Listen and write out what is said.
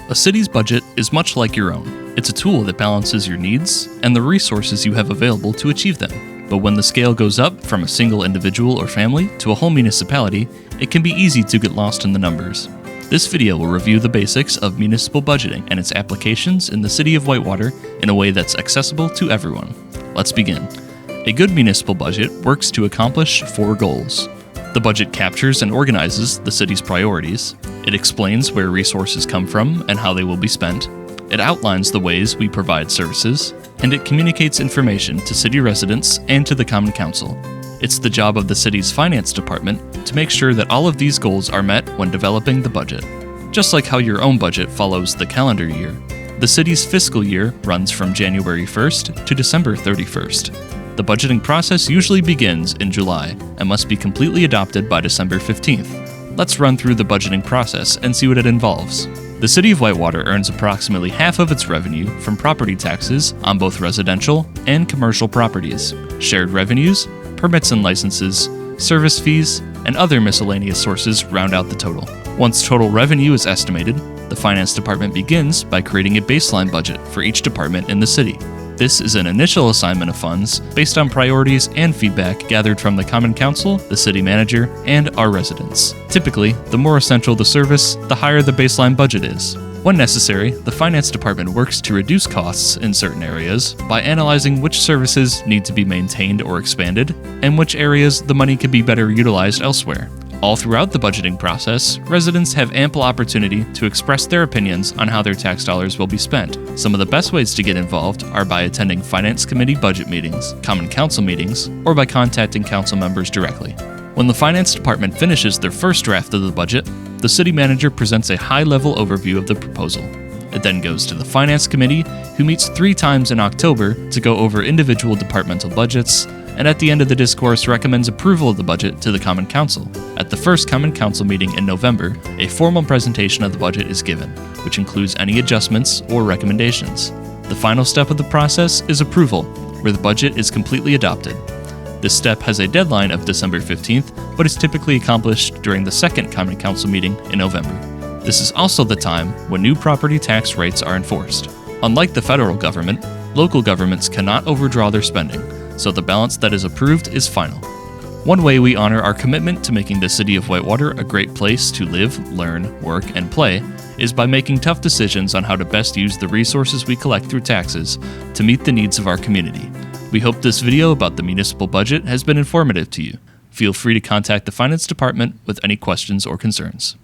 A city's budget is much like your own. It's a tool that balances your needs and the resources you have available to achieve them. But when the scale goes up from a single individual or family to a whole municipality, it can be easy to get lost in the numbers. This video will review the basics of municipal budgeting and its applications in the city of Whitewater in a way that's accessible to everyone. Let's begin. A good municipal budget works to accomplish 4 goals. The budget captures and organizes the city's priorities. It explains where resources come from and how they will be spent. It outlines the ways we provide services, and it communicates information to city residents and to the Common Council. It's the job of the city's finance department to make sure that all of these goals are met when developing the budget. Just like how your own budget follows the calendar year, the city's fiscal year runs from January 1st to December 31st. The budgeting process usually begins in July and must be completely adopted by December 15th. Let's run through the budgeting process and see what it involves. The city of Whitewater earns approximately half of its revenue from property taxes on both residential and commercial properties, shared revenues, permits and licenses, service fees, and other miscellaneous sources round out the total. Once total revenue is estimated, the finance department begins by creating a baseline budget for each department in the city. This is an initial assignment of funds based on priorities and feedback gathered from the Common Council, the city manager, and our residents. Typically, the more essential the service, the higher the baseline budget is. When necessary, the finance department works to reduce costs in certain areas by analyzing which services need to be maintained or expanded, and which areas the money could be better utilized elsewhere. All throughout the budgeting process, residents have ample opportunity to express their opinions on how their tax dollars will be spent. Some of the best ways to get involved are by attending Finance Committee budget meetings, Common Council meetings, or by contacting council members directly. When the Finance Department finishes their first draft of the budget, the city manager presents a high-level overview of the proposal. It then goes to the Finance Committee, who meets 3 times in October to go over individual departmental budgets, and at the end of the discourse recommends approval of the budget to the Common Council. At the first Common Council meeting in November, a formal presentation of the budget is given, which includes any adjustments or recommendations. The final step of the process is approval, where the budget is completely adopted. This step has a deadline of December 15th, but is typically accomplished during the second Common Council meeting in November. This is also the time when new property tax rates are enforced. Unlike the federal government, local governments cannot overdraw their spending, so the balance that is approved is final. One way we honor our commitment to making the city of Whitewater a great place to live, learn, work, and play is by making tough decisions on how to best use the resources we collect through taxes to meet the needs of our community. We hope this video about the municipal budget has been informative to you. Feel free to contact the finance department with any questions or concerns.